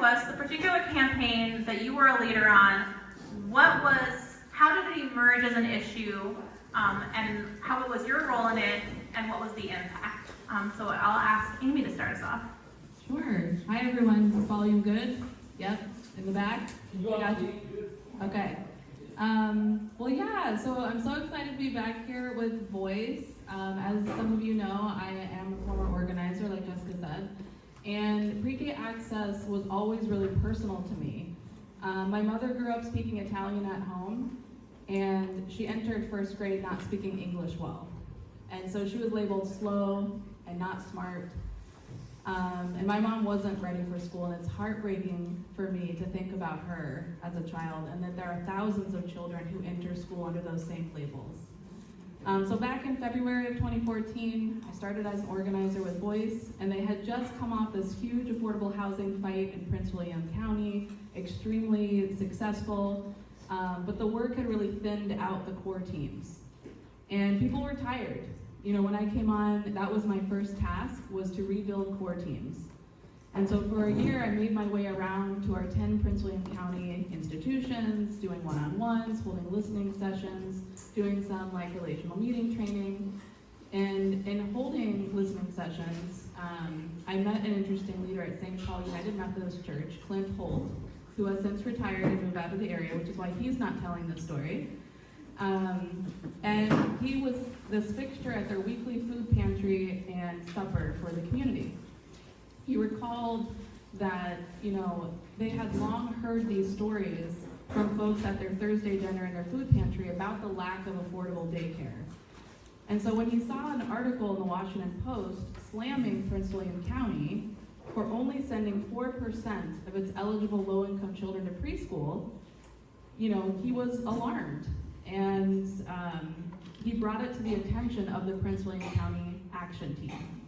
us the particular campaign that you were a leader on. How did it emerge as an issue, and how was your role in it, and what was the impact? So I'll ask Amy to start us off. Sure. Hi everyone. Is volume good? Yep. In the back? Okay. Well, yeah, so I'm so excited to be back here with Voice. As some of you know, I am a former organizer, like Jessica said, and pre-K access was always really personal to me. My mother grew up speaking Italian at home, and she entered first grade not speaking English well. And so she was labeled slow and not smart. And my mom wasn't ready for school, and it's heartbreaking for me to think about her as a child, and that there are thousands of children who enter school under those same labels. So back in February of 2014, I started as an organizer with Voice, and they had just come off this huge affordable housing fight in Prince William County, extremely successful, but the work had really thinned out the core teams. And people were tired. You know, when I came on, that was my first task, was to rebuild core teams. And so for a year, I made my way around to our 10 Prince William County institutions, doing one-on-ones, holding listening sessions, doing some like relational meeting training. And in holding listening sessions, I met an interesting leader at St. Paul United Methodist Church, Clint Holt, who has since retired and moved out of the area, which is why he's not telling this story. And he was this fixture at their weekly food pantry and supper for the community. He recalled that, you know, they had long heard these stories from folks at their Thursday dinner in their food pantry about the lack of affordable daycare. And so when he saw an article in the Washington Post slamming Prince William County for only sending 4% of its eligible low-income children to preschool, you know, he was alarmed. And he brought it to the attention of the Prince William County Action Team.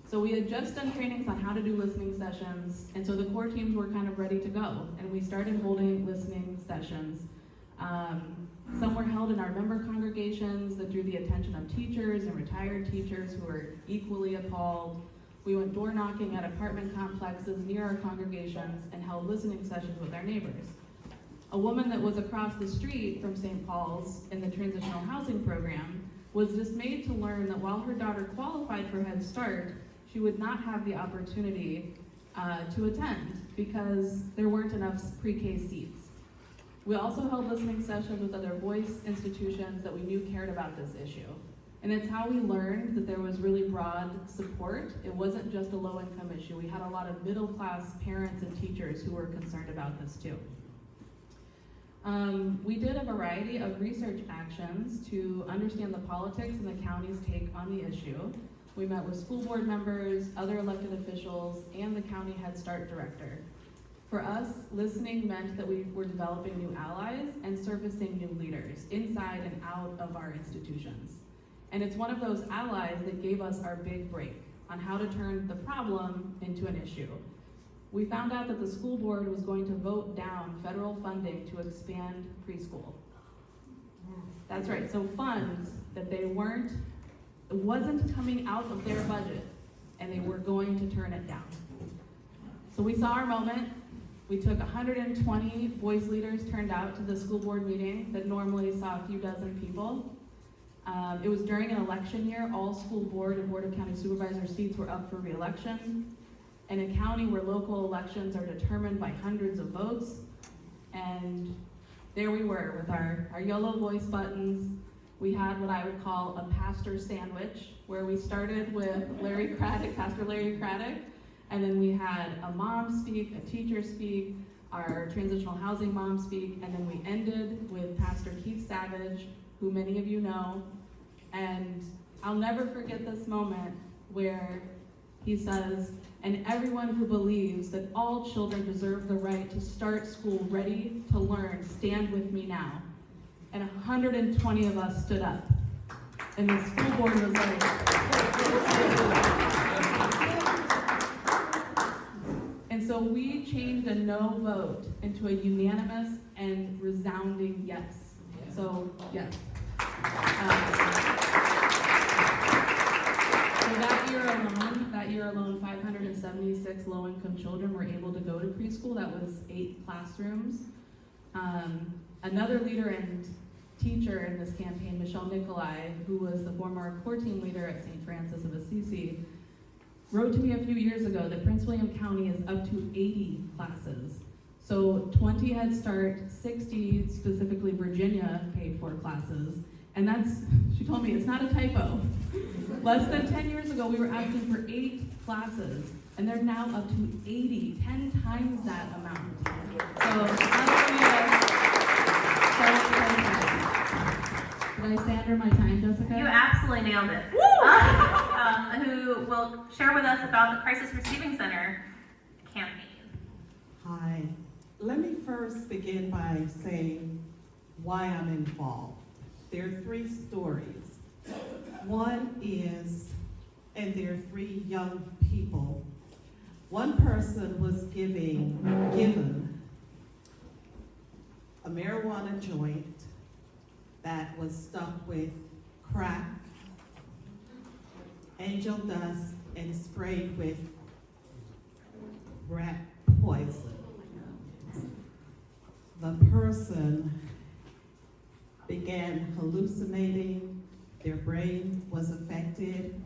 So we had just done trainings on how to do listening sessions, and so the core teams were kind of ready to go, and we started holding listening sessions. Some were held in our member congregations that drew the attention of teachers and retired teachers who were equally appalled. We went door knocking at apartment complexes near our congregations and held listening sessions with our neighbors. A woman that was across the street from St. Paul's in the transitional housing program was dismayed to learn that while her daughter qualified for Head Start, she would not have the opportunity to attend because there weren't enough pre-K seats. We also held listening sessions with other Voice institutions that we knew cared about this issue. And it's how we learned that there was really broad support. It wasn't just a low-income issue. We had a lot of middle-class parents and teachers who were concerned about this too. We did a variety of research actions to understand the politics and the county's take on the issue. We met with school board members, other elected officials, and the county Head Start director. For us, listening meant that we were developing new allies and surfacing new leaders inside and out of our institutions. And it's one of those allies that gave us our big break on how to turn the problem into an issue. We found out that the school board was going to vote down federal funding to expand preschool. That's right, so funds that wasn't coming out of their budget, and they were going to turn it down. So we saw our moment. We took 120 Voice leaders turned out to the school board meeting that normally saw a few dozen people. It was during an election year. All school board and board of county supervisor seats were up for re-election. In a county where local elections are determined by hundreds of votes. And there we were with our yellow Voice buttons. We had what I would call a pastor sandwich, where we started with Pastor Larry Craddock, and then we had a mom speak, a teacher speak, our transitional housing mom speak, and then we ended with Pastor Keith Savage, who many of you know. And I'll never forget this moment where he says, "And everyone who believes that all children deserve the right to start school ready to learn, stand with me now." And 120 of us stood up. And the school board was like, and so we changed a no vote into a unanimous and resounding yes. So, yes. So that year alone, 576 low-income children were able to go to school that was 8 classrooms. Another leader and teacher in this campaign, Michelle Nicolai, who was the former core team leader at St. Francis of Assisi, wrote to me a few years ago that Prince William County is up to 80 classes. So 20 Head Start, 60 specifically Virginia paid for classes. And she told me it's not a typo. Less than 10 years ago, we were asking for 8 classes, and they're now up to 80, 10 times that amount. So, hallelujah. Did I say under my time, Jessica? You absolutely nailed it. Who will share with us about the Crisis Receiving Center campaign. Hi. Let me first begin by saying why I'm involved. There are 3 stories. One is, and there are 3 young people. One person was given a marijuana joint that was stuffed with crack, angel dust, and sprayed with rat poison. The person began hallucinating, their brain was affected,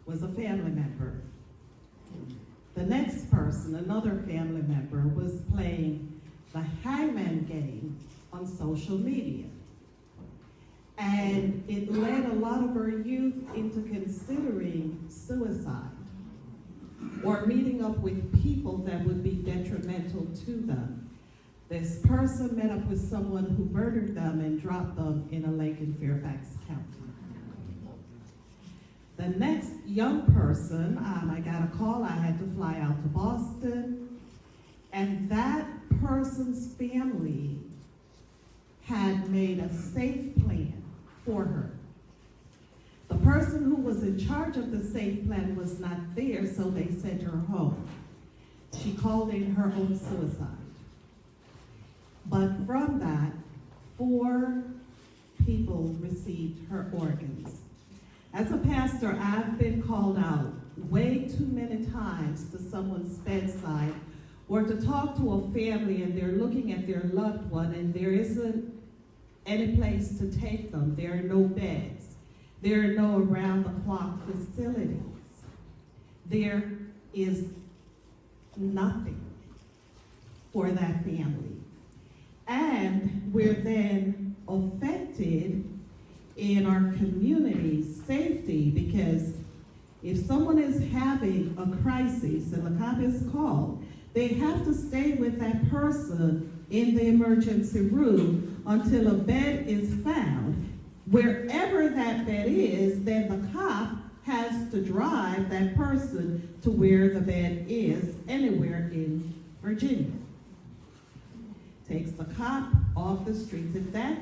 was a family member. The next person, another family member, was playing the hangman game on social media. And it led a lot of our youth into considering suicide or meeting up with people that would be detrimental to them. This person met up with someone who murdered them and dropped them in a lake in Fairfax County. The next young person, I got a call, I had to fly out to Boston, and that person's family had made a safe plan for her. The person who was in charge of the safe plan was not there, so they sent her home. She called in her own suicide. But from that, 4 people received her organs. As a pastor, I've been called out way too many times to someone's bedside or to talk to a family and they're looking at their loved one and there isn't any place to take them. There are no beds. There are no around-the-clock facilities. There is nothing for that family. And we're then affected in our community's safety because if someone is having a crisis and the cop is called, they have to stay with that person in the emergency room until a bed is found. Wherever that bed is, then the cop has to drive that person to where the bed is, anywhere in Virginia. Takes the cop off the streets. If that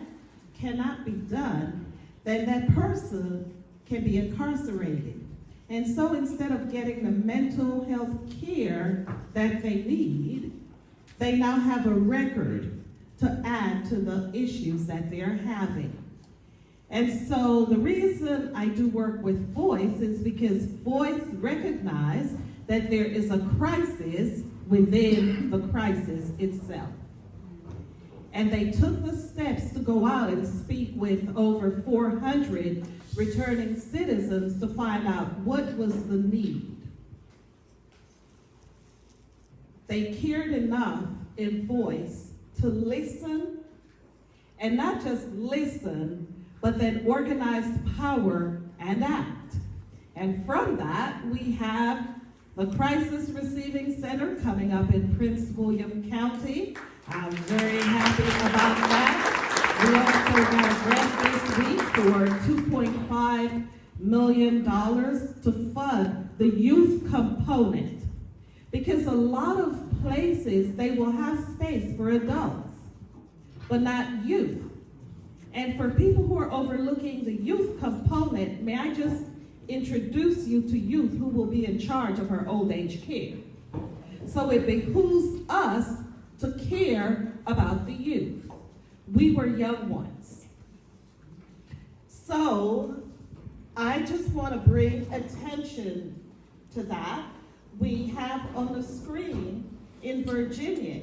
cannot be done, then that person can be incarcerated. And so instead of getting the mental health care that they need, they now have a record to add to the issues that they're having. And so the reason I do work with Voice is because Voice recognizes that there is a crisis within the crisis itself. And they took the steps to go out and speak with over 400 returning citizens to find out what was the need. They cared enough in Voice to listen, and not just listen, but then organize power and act. And from that, we have the Crisis Receiving Center coming up in Prince William County. I'm very happy about that. We also got a grant this week for $2.5 million to fund the youth component. Because a lot of places, they will have space for adults, but not youth. And for people who are overlooking the youth component, may I just introduce you to youth who will be in charge of our old age care. So it behooves us to care about the youth. We were young ones. So I just want to bring attention to that. we have on the screen in Virginia.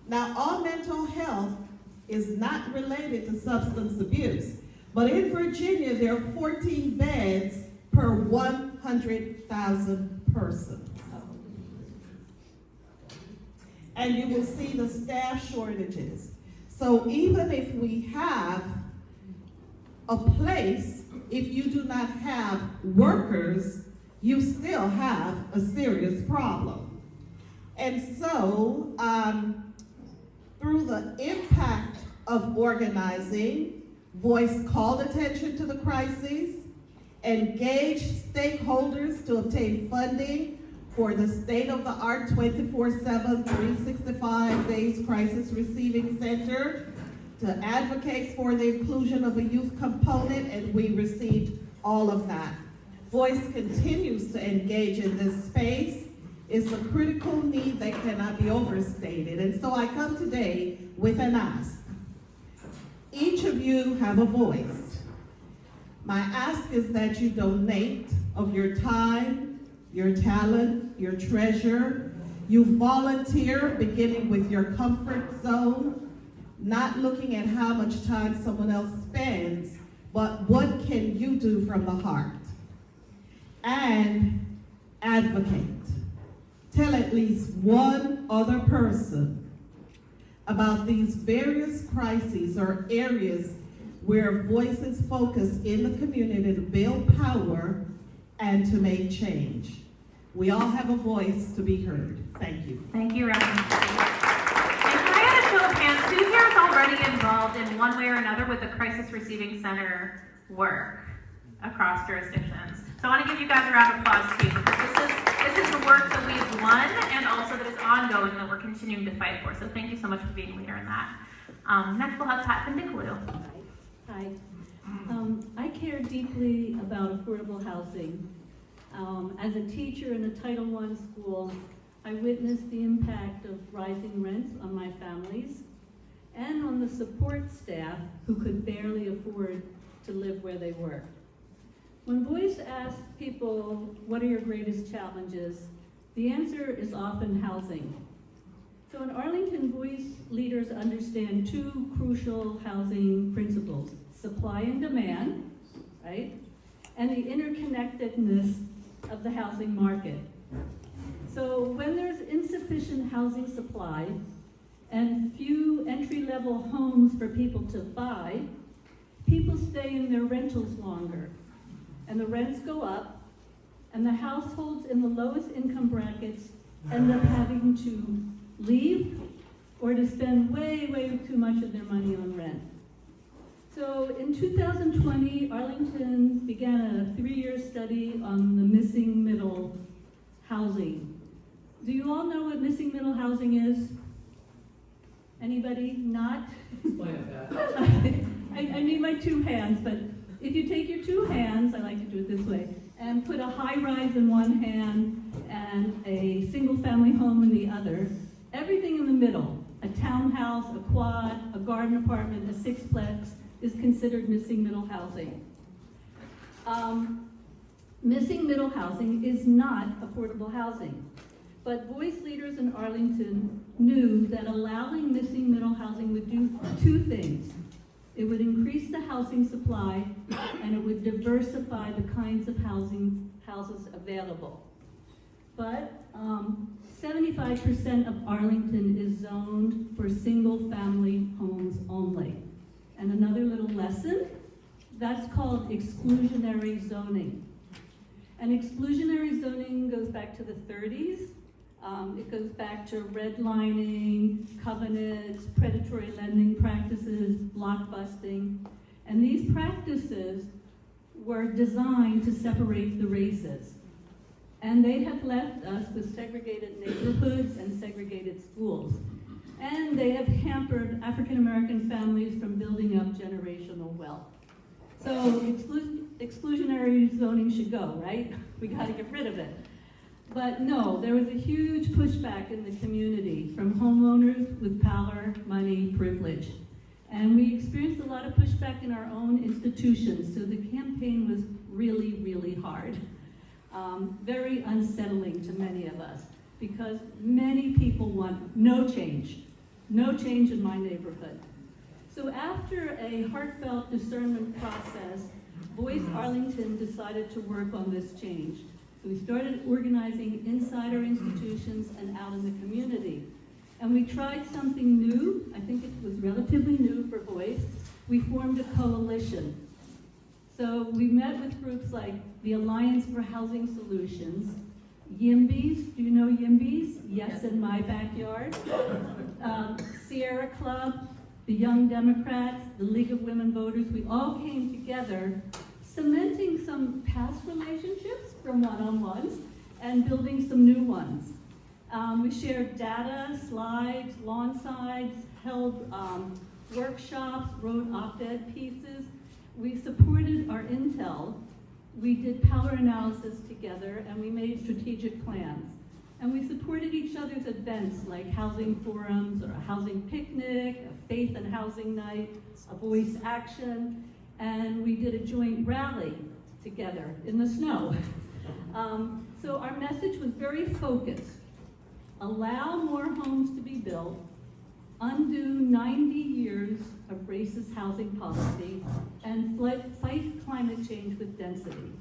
Now, all mental health is not related to substance abuse, but in Virginia, there are 14 beds per 100,000 persons. And you will see the staff shortages. So even if we have a place, if you do not have workers, you still have a serious problem. And so, through the impact of organizing, Voice called attention to the crises, engaged stakeholders to obtain funding for the state-of-the-art 24/7, 365 days crisis receiving center, to advocate for the inclusion of a youth component, and we received all of that. Voice continues to engage in this space. It's a critical need that cannot be overstated. And so I come today with an ask. Each of you have a voice. My ask is that you donate of your time, your talent, your treasure. You volunteer, beginning with your comfort zone, not looking at how much time someone else spends, but what can you do from the heart? And advocate. Tell at least one other person about these various crises or areas where voices focus in the community to build power and to make change. We all have a voice to be heard. Thank you. Thank you, Reverend. And can I add a show of hands? Who here is already involved in one way or another with the Crisis Receiving Center work across jurisdictions? So I want to give you guys a round of applause too, because this is the work that we've won and also that is ongoing that we're continuing to fight for. So thank you so much for being a leader in that. Next we'll have Findikoglu. Hi. I care deeply about affordable housing. As a teacher in a Title I school, I witnessed the impact of rising rents on my families and on the support staff who could barely afford to live where they work. When Voice asks people, what are your greatest challenges? The answer is often housing. So in Arlington, Voice leaders understand two crucial housing principles: supply and demand, right? And the interconnectedness of the housing market. So when there's insufficient housing supply and few entry-level homes for people to buy, people stay in their rentals longer, and the rents go up, and the households in the lowest income brackets end up having to leave or to spend way, way too much of their money on rent. So in 2020, Arlington began a 3-year study on the missing middle housing. Do you all know what missing middle housing is? Anybody? Not? Explain that. I need my two hands, but if you take your two hands, I like to do it this way, and put a high-rise in one hand and a single-family home in the other, everything in the middle, a townhouse, a quad, a garden apartment, a sixplex, is considered missing middle housing. Missing middle housing is not affordable housing, but Voice leaders in Arlington knew that allowing missing middle housing would do two things. It would increase the housing supply, and it would diversify the kinds of houses available. But 75% of Arlington is zoned for single-family homes only. And another little lesson, that's called exclusionary zoning. And exclusionary zoning goes back to the 30s. It goes back to redlining, covenants, predatory lending practices, blockbusting. And these practices were designed to separate the races. And they have left us with segregated neighborhoods and segregated schools. And they have hampered African American families from building up generational wealth. So exclusionary zoning should go, right? We got to get rid of it. But no, there was a huge pushback in the community from homeowners with power, money, privilege. And we experienced a lot of pushback in our own institutions, so the campaign was really, really hard. very unsettling to many of us, because many people want no change in my neighborhood. So after a heartfelt discernment process, Voice Arlington decided to work on this change. So we started organizing inside our institutions and out in the community. And we tried something new. I think it was relatively new for Voice. We formed a coalition. So we met with groups like the Alliance for Housing Solutions, YIMBYs, do you know YIMBYs? Yes, in my backyard. Sierra Club, the Young Democrats, the League of Women Voters, we all came together, cementing some past relationships from one-on-ones and building some new ones. We shared data, slides, lawn sides, held workshops, wrote op-ed pieces. We supported our intel. We did power analysis together, and we made strategic plans. And we supported each other's events like housing forums or a housing picnic, a faith and housing night, a voice action, and we did a joint rally together in the snow. So our message was very focused. Allow more homes to be built, undo 90 years of racist housing policy, and fight climate change with density.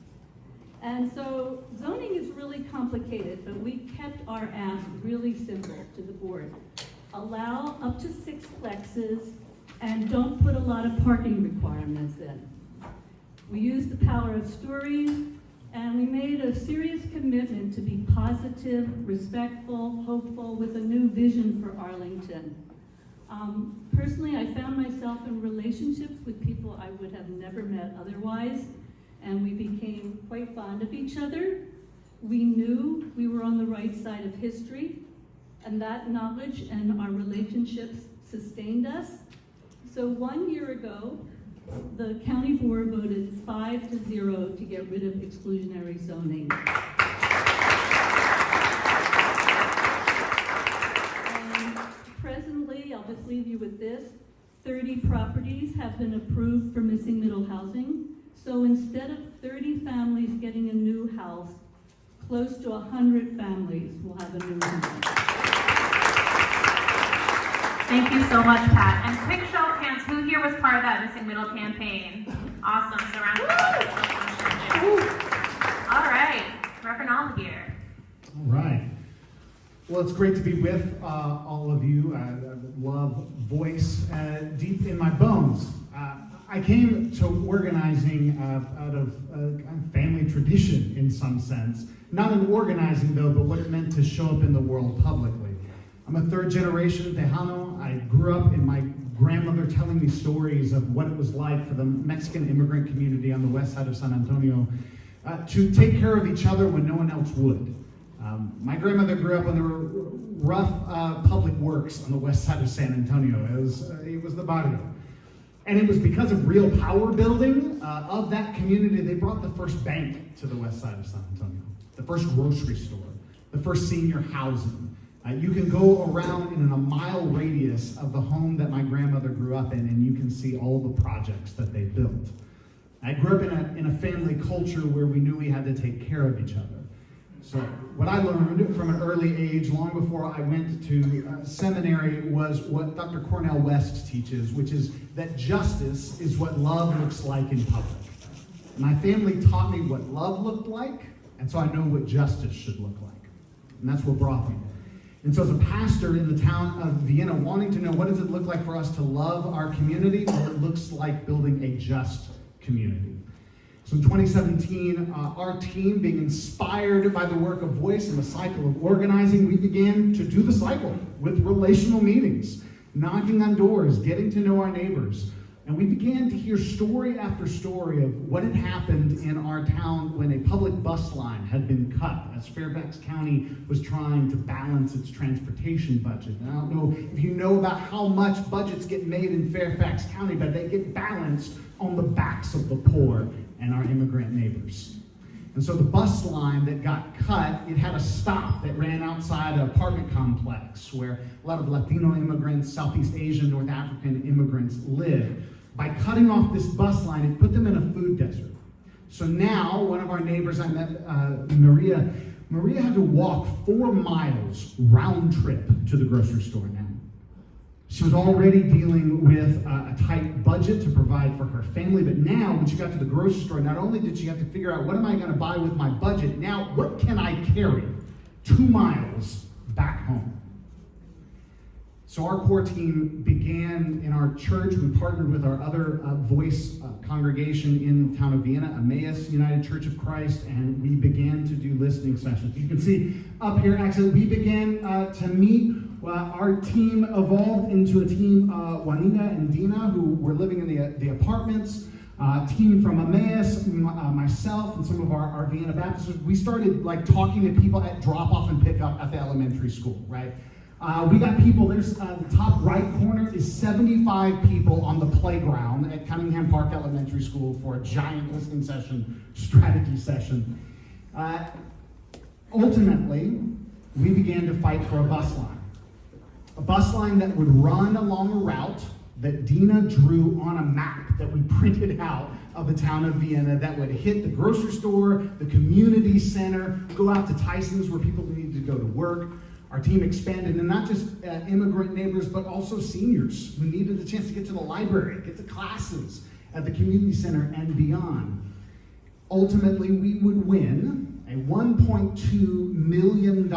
And so zoning is really complicated, but we kept our ask really simple to the board. Allow up to 6 plexes and don't put a lot of parking requirements in. We used the power of stories, and we made a serious commitment to be positive, respectful, hopeful, with a new vision for Arlington. Personally, I found myself in relationships with people I would have never met otherwise, and we became quite fond of each other. We knew we were on the right side of history, and that knowledge and our relationships sustained us. So 1 year ago, the county board voted 5-0 to get rid of exclusionary zoning. And presently, I'll just leave you with this, 30 properties have been approved for missing middle housing. So instead of 30 families getting a new house, close to 100 families will have a new home. Thank you so much, Pat. And quick show of hands, who here was part of that Missing Middle campaign? Awesome, so round of applause. All right, Reverend Almaguer. All right. Well, it's great to be with all of you. I love voice deep in my bones. I came to organizing out of family tradition in some sense. Not in organizing though, but what it meant to show up in the world publicly. I'm a 3rd generation Tejano. I grew up in my grandmother telling me stories of what it was like for the Mexican immigrant community on the west side of San Antonio to take care of each other when no one else would. My grandmother grew up when there were rough public works on the west side of San Antonio. It was the barrio. And it was because of real power building of that community, they brought the first bank to the west side of San Antonio, the first grocery store, the first senior housing. You can go around in a mile radius of the home that my grandmother grew up in, and you can see all the projects that they built. I grew up in a family culture where we knew we had to take care of each other. So what I learned from an early age, long before I went to seminary, was what Dr. Cornel West teaches, which is that justice is what love looks like in public. My family taught me what love looked like, and so I know what justice should look like. And that's what brought me. And so as a pastor in the town of Vienna, wanting to know what does it look like for us to love our community, well, it looks like building a just community. So in 2017, our team, being inspired by the work of Voice and the cycle of organizing, we began to do the cycle with relational meetings, knocking on doors, getting to know our neighbors. And we began to hear story after story of what had happened in our town when a public bus line had been cut as Fairfax County was trying to balance its transportation budget. And I don't know if you know about how much budgets get made in Fairfax County, but they get balanced on the backs of the poor and our immigrant neighbors. And so the bus line that got cut, it had a stop that ran outside an apartment complex where a lot of Latino immigrants, Southeast Asian, North African immigrants live. By cutting off this bus line, it put them in a food desert. So now, one of our neighbors I met, Maria had to walk 4 miles round trip to the grocery store now. She was already dealing with a tight budget to provide for her family, but now when she got to the grocery store, not only did she have to figure out what am I going to buy with my budget, now what can I carry 2 miles back home? So our core team began in our church. We partnered with our other voice congregation in the town of Vienna, Emmaus United Church of Christ, and we began to do listening sessions. You can see up here, actually, we began to meet. Our team evolved into a team, Juanita and Dina, who were living in the apartments. Team from Emmaus, myself, and some of our Vienna Baptists. We started like talking to people at drop-off and pick-up at the elementary school, right? We got people, there's the top right corner is 75 people on the playground at Cunningham Park Elementary School for a giant listening session, strategy session. Ultimately, we began to fight for a bus line. A bus line that would run along a route that Dina drew on a map that we printed out of the town of Vienna that would hit the grocery store, the community center, go out to Tyson's where people needed to go to work. Our team expanded, and not just immigrant neighbors, but also seniors who needed the chance to get to the library, get to classes at the community center and beyond. Ultimately, we would win a $1.2 million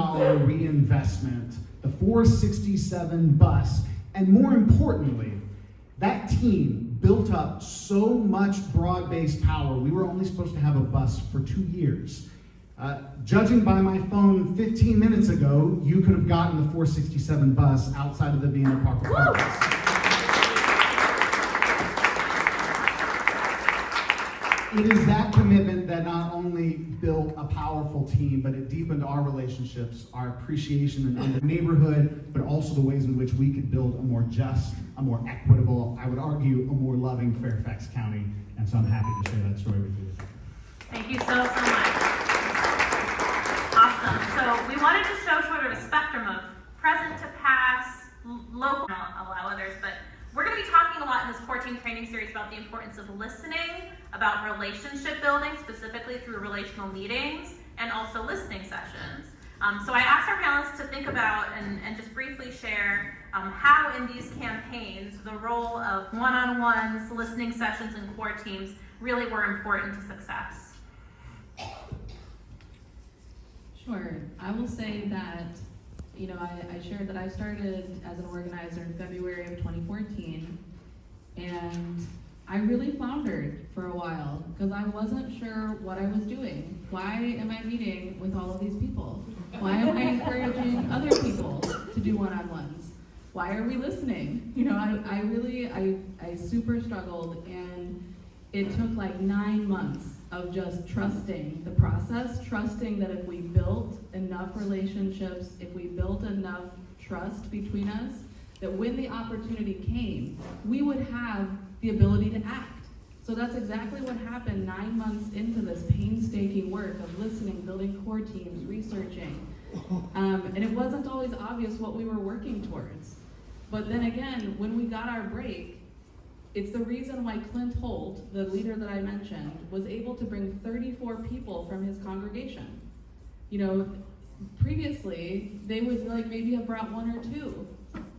reinvestment, the 467 bus, and more importantly, that team built up so much broad-based power, we were only supposed to have a bus for 2 years. Judging by my phone 15 minutes ago, you could have gotten the 467 bus outside of the Vienna Park Apartments. It is that commitment that not only built a powerful team, but it deepened our relationships, our appreciation in the neighborhood, but also the ways in which we could build a more just, a more equitable, I would argue, a more loving Fairfax County. And so I'm happy to share that story with you. Thank you so much. Awesome. So we wanted to show sort of a spectrum of present to past, local, I'll allow others, but we're going to be talking a lot in this core team training series about the importance of listening, about relationship building, specifically through relational meetings, and also listening sessions. So I asked our panelists to think about and just briefly share how in these campaigns the role of one-on-ones, listening sessions, and core teams really were important to success. Sure. I will say that, I shared that I started as an organizer in February of 2014, and I really floundered for a while because I wasn't sure what I was doing. Why am I meeting with all of these people? Why am I encouraging other people to do one-on-ones? Why are we listening? I super struggled, and it took like 9 months of just trusting the process, trusting that if we built enough relationships, if we built enough trust between us, that when the opportunity came, we would have the ability to act. So that's exactly what happened 9 months into this painstaking work of listening, building core teams, researching. And it wasn't always obvious what we were working towards. But then again, when we got our break, it's the reason why Clint Holt, the leader that I mentioned, was able to bring 34 people from his congregation. Previously, they would maybe have brought 1 or 2.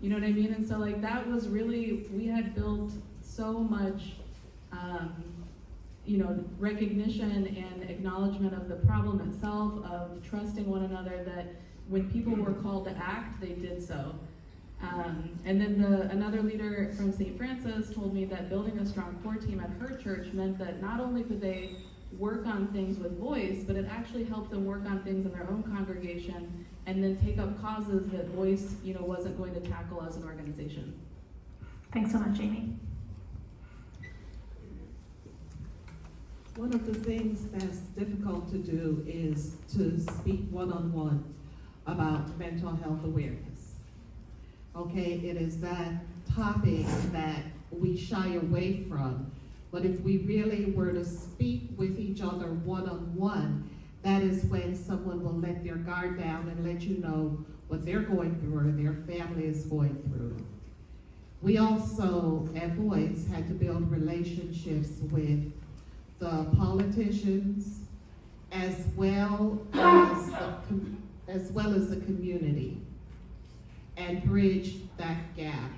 You know what I mean? And so that was really, we had built so much, recognition and acknowledgement of the problem itself, of trusting one another, that when people were called to act, they did so. And then another leader from St. Francis told me that building a strong core team at her church meant that not only could they work on things with voice, but it actually helped them work on things in their own congregation and then take up causes that voice, wasn't going to tackle as an organization. Thanks so much, Amy. One of the things that's difficult to do is to speak one-on-one about mental health awareness. Okay, it is that topic that we shy away from, but if we really were to speak with each other one-on-one, that is when someone will let their guard down and let you know what they're going through or their family is going through. We also, at Voice, had to build relationships with the politicians, as well as the community, and bridge that gap.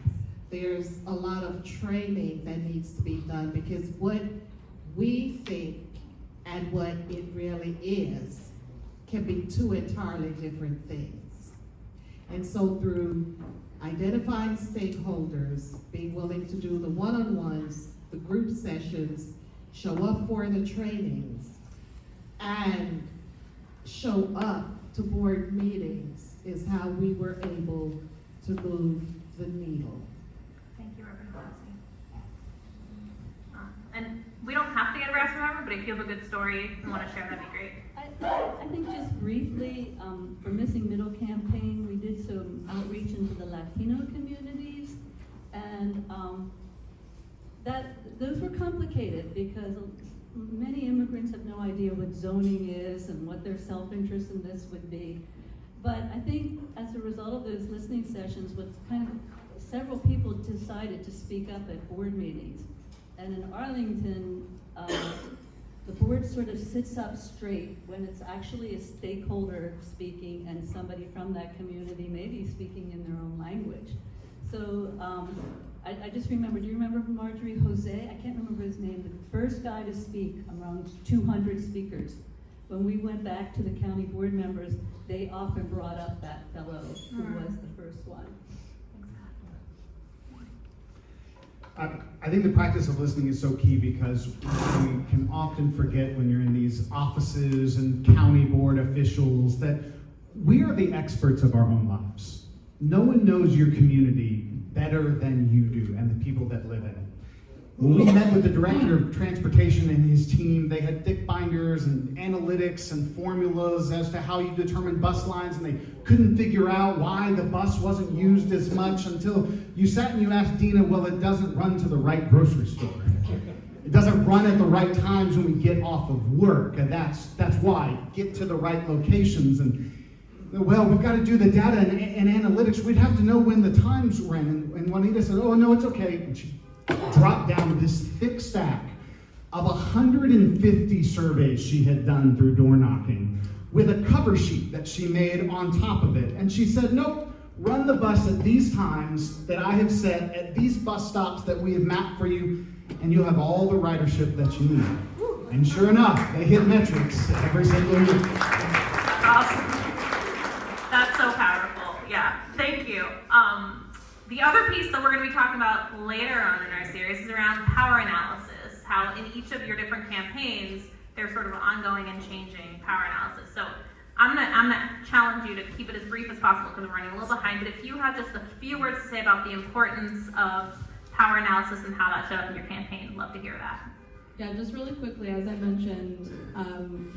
There's a lot of training that needs to be done, because what we think and what it really is can be two entirely different things. And so through identifying stakeholders, being willing to do the one-on-ones, the group sessions, show up for the trainings, and show up to board meetings is how we were able to move the needle. Thank you, Reverend Hoxie. And we don't have to get brass forever, but if you have a good story and want to share, that'd be great. I think just briefly, for Missing Middle campaign, we did some outreach into the Latino communities, and those were complicated because many immigrants have no idea what zoning is and what their self-interest in this would be. But I think as a result of those listening sessions, several people decided to speak up at board meetings. And in Arlington, the board sort of sits up straight when it's actually a stakeholder speaking and somebody from that community maybe speaking in their own language. So I just remember, do you remember Marjorie Jose? I can't remember his name, the first guy to speak among 200 speakers. When we went back to the county board members, they often brought up that fellow who was the first one. I think the practice of listening is so key, because we can often forget when you're in these offices and county board officials that we are the experts of our own lives. No one knows your community better than you do and the people that live in it. When we met with the director of transportation and his team, they had thick binders and analytics and formulas as to how you determine bus lines, and they couldn't figure out why the bus wasn't used as much until you sat and you asked Dina, well, it doesn't run to the right grocery store. It doesn't run at the right times when we get off of work, and that's why. Get to the right locations. And well, we've got to do the data and analytics. We'd have to know when the times ran. And Juanita said, oh, no, it's okay. And she dropped down this thick stack of 150 surveys she had done through door knocking, with a cover sheet that she made on top of it. And she said, nope, run the bus at these times that I have set at these bus stops that we have mapped for you, and you'll have all the ridership that you need. And sure enough, they hit metrics every single year. Awesome. That's so powerful. Yeah, thank you. The other piece that we're going to be talking about later on in our series is around power analysis, how in each of your different campaigns, there's sort of ongoing and changing power analysis. So I'm gonna challenge you to keep it as brief as possible because we're running a little behind, but if you have just a few words to say about the importance of power analysis and how that showed up in your campaign, I'd love to hear that. Yeah, just really quickly, as I mentioned,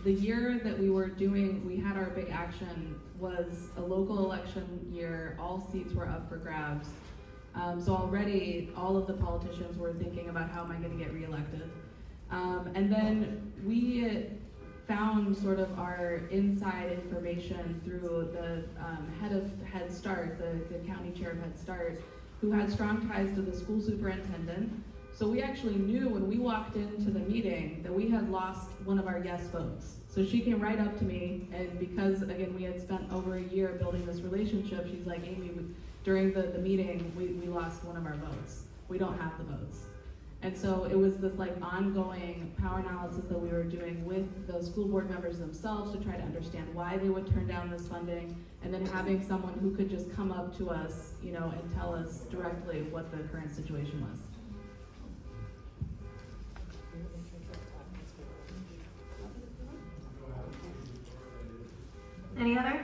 the year that we had our big action was a local election year. All seats were up for grabs. So already all of the politicians were thinking about how am I going to get reelected. And then we found sort of our inside information through the head of Head Start, the county chair of Head Start, who had strong ties to the school superintendent. So we actually knew when we walked into the meeting that we had lost one of our yes votes. So she came right up to me, and because, again, we had spent over a year building this relationship, she's like, Amy, during the meeting, we lost one of our votes. We don't have the votes. And so it was this like ongoing power analysis that we were doing with the school board members themselves to try to understand why they would turn down this funding, and then having someone who could just come up to us, and tell us directly what the current situation was. Any other?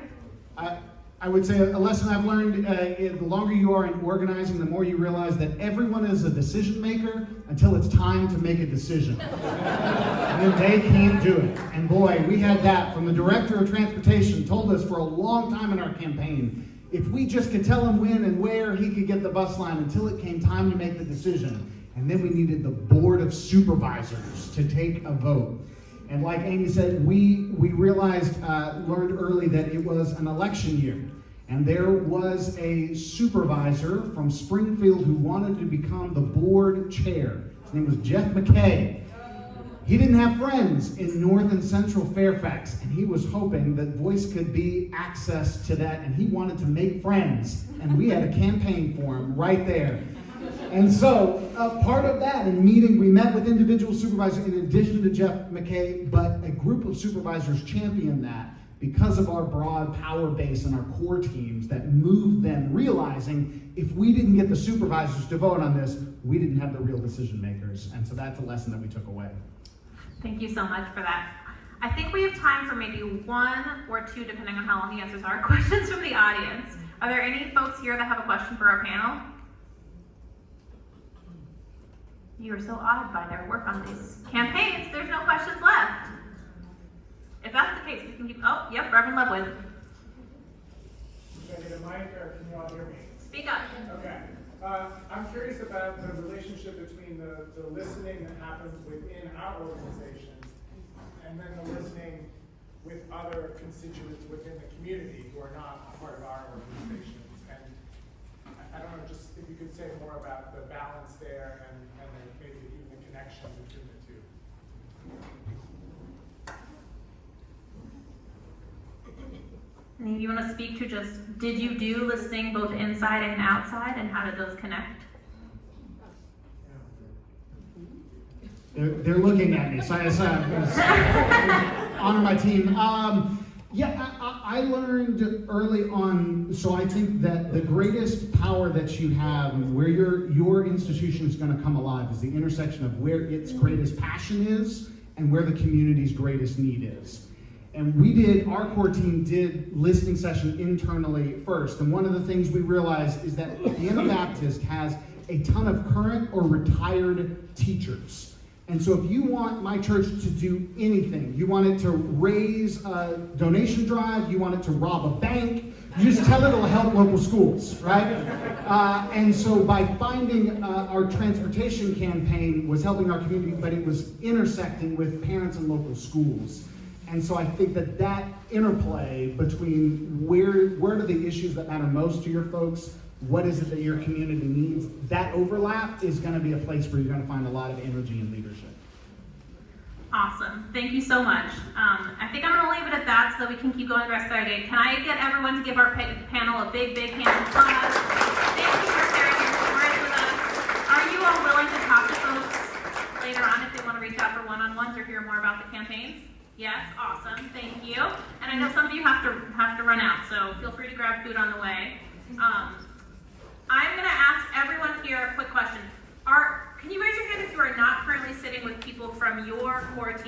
I would say a lesson I've learned, the longer you are in organizing, the more you realize that everyone is a decision maker until it's time to make a decision. And then they can't do it. And boy, we had that from the director of transportation, told us for a long time in our campaign, if we just could tell him when and where he could get the bus line until it came time to make the decision. And then we needed the board of supervisors to take a vote. And like Amy said, we realized, learned early that it was an election year. And there was a supervisor from Springfield who wanted to become the board chair. His name was Jeff McKay. He didn't have friends in North and Central Fairfax, and he was hoping that Voice could be access to that, and he wanted to make friends. And we had a campaign for him right there. And so, part of that in meeting, we met with individual supervisors in addition to Jeff McKay, but a group of supervisors championed that because of our broad power base and our core teams that moved them realizing if we didn't get the supervisors to vote on this, we didn't have the real decision makers. And so that's a lesson that we took away. Thank you so much for that. I think we have time for maybe one or two, depending on how long the answers are, questions from the audience. Are there any folks here that have a question for our panel? You are so awed by their work on these campaigns, there's no questions left. If that's the case, we can keep, oh, yep, Reverend Levwood. Should I get a mic or can you all hear me? Speak up. Okay. I'm curious about the relationship between the listening that happens within our organizations and then the listening with other constituents within the community who are not a part of our organizations. And I don't know, just if you could say more about the balance there and maybe even the connection between the two. And you want to speak to just, did you do listening both inside and outside, and how did those connect? They're looking at me, so I honor my team. I learned early on, so I think that the greatest power that you have, where your institution is going to come alive, is the intersection of where its greatest passion is and where the community's greatest need is. And our core team did listening session internally first. And one of the things we realized is that the Anabaptist has a ton of current or retired teachers. And so if you want my church to do anything, you want it to raise a donation drive, you want it to rob a bank, you just tell it it'll help local schools, right? And so by finding our transportation campaign was helping our community, but it was intersecting with parents and local schools. And so I think that interplay between where are the issues that matter most to your folks, what is it that your community needs, that overlap is going to be a place where you're going to find a lot of energy and leadership. Awesome. Thank you so much. I think I'm going to leave it at that so that we can keep going the rest of our day. Can I get everyone to give our panel a big, big hand of applause? Thank you for sharing your stories with us. Are you all willing to talk to folks later on if they want to reach out for one-on-ones or hear more about the campaigns? Yes, awesome, thank you. And I know some of you have to run out, so feel free to grab food on the way. I'm gonna ask everyone here a quick question. Can you raise your hand if you are not currently sitting with people from your core team?